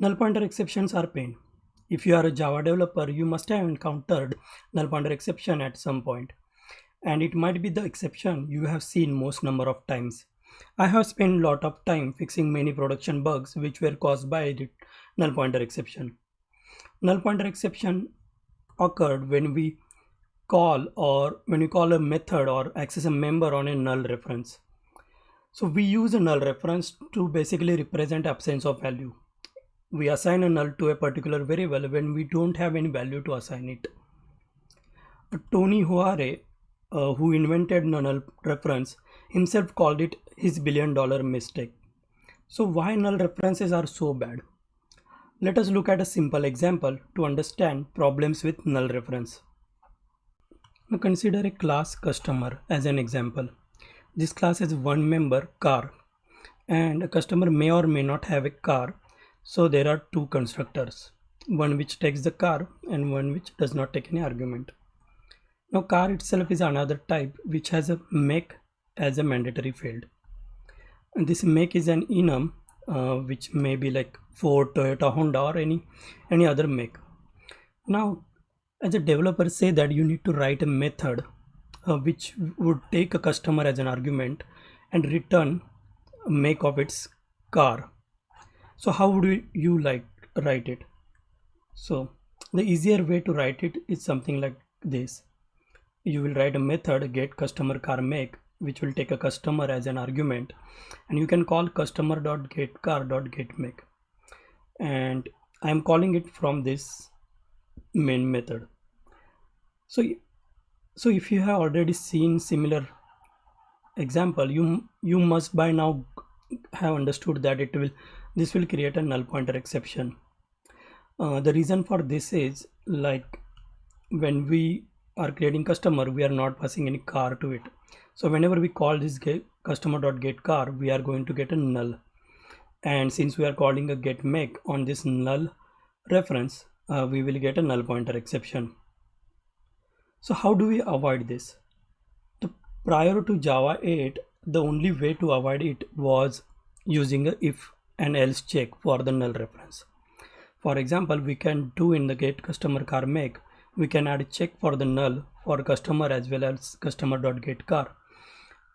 Null pointer exceptions are pain. If you are a Java developer, you must have encountered null pointer exception at some point, and it might be the exception you have seen most number of times. I have spent a lot of time fixing many production bugs which were caused by the null pointer exception. Null pointer exception occurred when we call a method or access a member on a null reference. So we use a null reference to basically represent absence of value. We assign a null to a particular variable when we don't have any value to assign it. Tony Hoare, who invented null reference, himself called it his $1 billion mistake. So why null references are so bad? Let us look at a simple example to understand problems with null reference. Now consider a class customer as an example. This class has one member, car, and a customer may or may not have a car. So there are two constructors, one which takes the car and one which does not take any argument. Now car itself is another type which has a make as a mandatory field. And this make is an enum which may be like Ford, Toyota, Honda or any other make. Now as a developer say that you need to write a method which would take a customer as an argument and return a make of its car. So how would you like write it? So the easier way to write it is something like this. You will write a method get customer car make which will take a customer as an argument, and you can call customer.getCar.getMake, and I am calling it from this main method. So if you have already seen similar example, you must by now have understood that this will create a null pointer exception. The reason for this is like when we are creating customer, we are not passing any car to it. So whenever we call this customer.getCar, we are going to get a null. And since we are calling a getMake on this null reference, we will get a null pointer exception. So how do we avoid this? Prior to Java 8, the only way to avoid it was using a if and else check for the null reference. For example, we can do in the get customer car make, we can add a check for the null for customer as well as customer.getCar,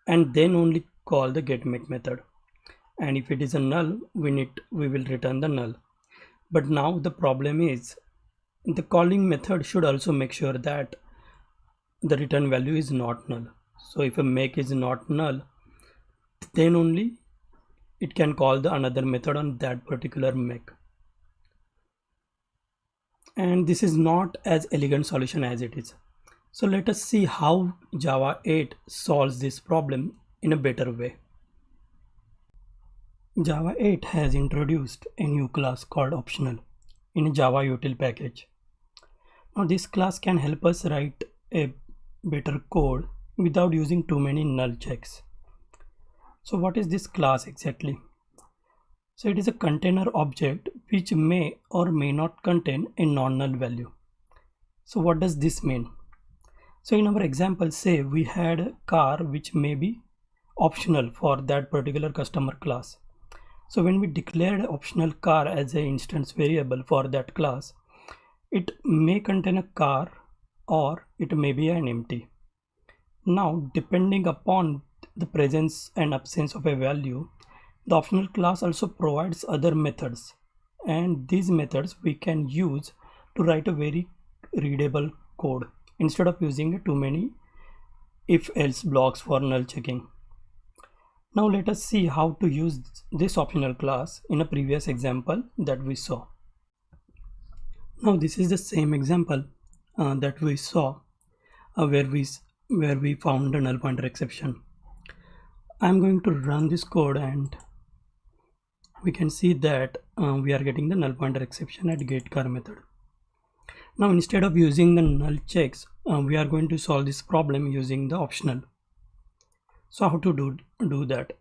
and then only call the getMake method. And if it is a null, we will return the null. But now the problem is the calling method should also make sure that the return value is not null. So if a make is not null, then only it can call the another method on that particular make. And this is not as elegant solution as it is. So let us see how Java 8 solves this problem in a better way. Java 8 has introduced a new class called optional in a Java util package. Now this class can help us write a better code without using too many null checks. So what is this class exactly? So it is a container object which may or may not contain a non-null value. So what does this mean? So in our example, say we had a car which may be optional for that particular customer class. So when we declared optional car as an instance variable for that class, it may contain a car or it may be an empty. Now, depending upon the presence and absence of a value, the optional class also provides other methods, and these methods we can use to write a very readable code instead of using too many if-else blocks for null checking. Now let us see how to use this optional class in a previous example that we saw. Now this is the same example that we saw where we found a null pointer exception. I'm going to run this code and we can see that we are getting the null pointer exception at getCar method. Now instead of using the null checks, we are going to solve this problem using the optional. So how to do that?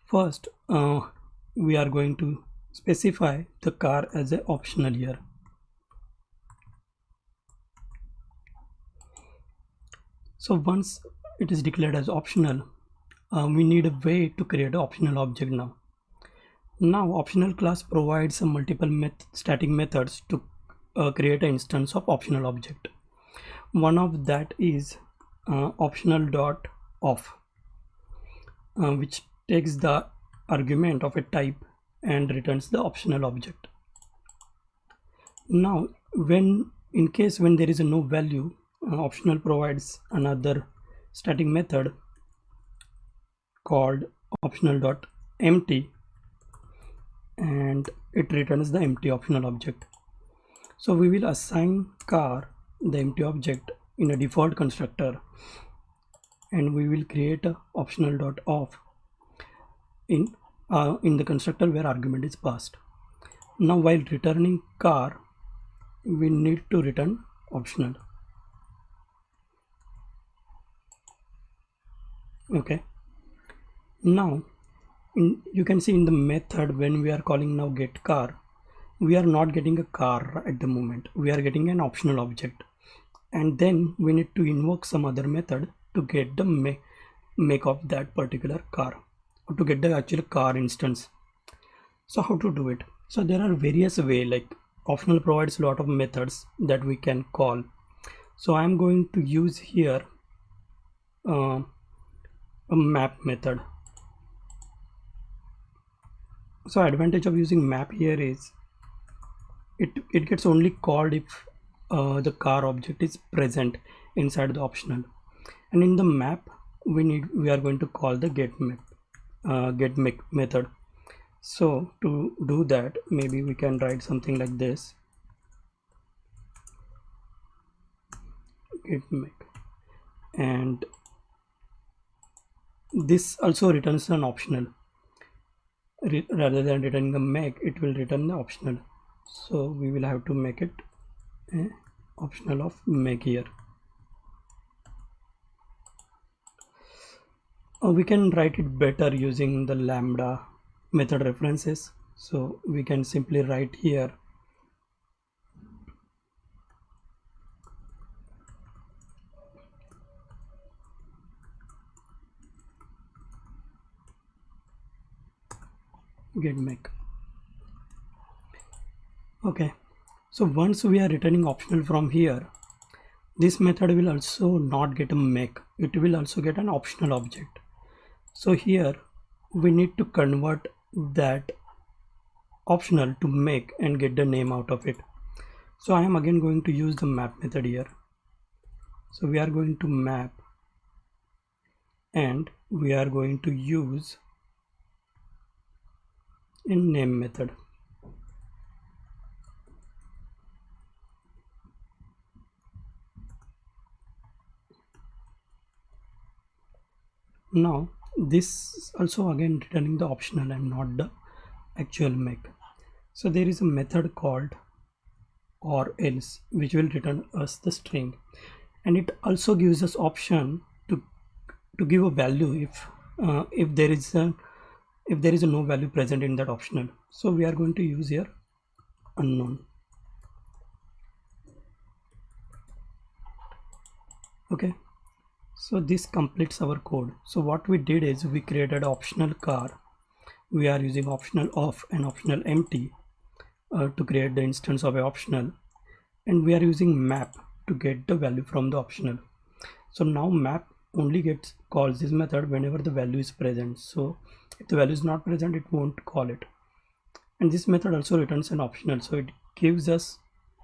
First, we are going to specify the car as an optional here. So once it is declared as optional, we need a way to create an optional object now. Now optional class provides some multiple static methods to create an instance of optional object. One of that is optional dot off, which takes the argument of a type and returns the optional object. Now when there is a no value, optional provides another static method called optional dot empty, and it returns the empty optional object. So we will assign car the empty object in a default constructor, and we will create a optional dot off in the constructor where argument is passed. Now while returning car, we need to return optional. Okay, now you can see in the method when we are calling now get car, we are not getting a car at the moment, we are getting an optional object, and then we need to invoke some other method to get the make of that particular car, or to get the actual car instance. So how to do it? So there are various ways, like optional provides a lot of methods that we can call. So I'm going to use here a map method. So advantage of using map here is it gets only called if the car object is present inside the optional, and in the map we are going to call the get make method. So to do that, maybe we can write something like this: get make, and this also returns an optional. Rather than returning the make, it will return the optional. So we will have to make it optional of make here. We can write it better using the lambda method references. So we can simply write here get make. Okay, so once we are returning optional from here, this method will also not get a make, it will also get an optional object. So here we need to convert that optional to make and get the name out of it. So I am again going to use the map method here. So we are going to map, and we are going to use a name method. Now this is also again returning the optional and not the actual make. So there is a method called or else which will return us the string, and it also gives us option to give a value if there is a no value present in that optional. So we are going to use here unknown. Okay, so this completes our code. So what we did is we created optional car, we are using optional off and optional empty to create the instance of a optional, and we are using map to get the value from the optional. So now map only calls this method whenever the value is present. So if the value is not present, it won't call it. And this method also returns an optional, so it gives us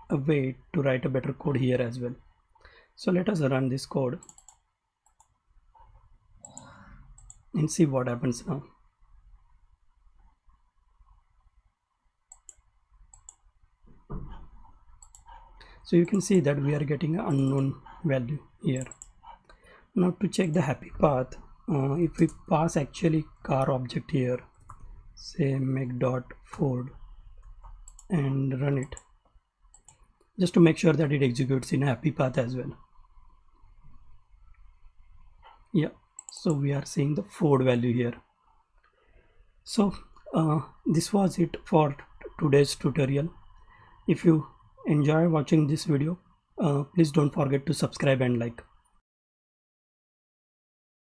a way to write a better code here as well. So let us run this code and see what happens now. So you can see that we are getting an unknown value here. Now to check the happy path, if we pass actually car object here, say make.ford, and run it, just to make sure that it executes in a happy path as well. Yeah, so we are seeing the Ford value here. So this was it for today's tutorial. If you enjoy watching this video, please don't forget to subscribe and like.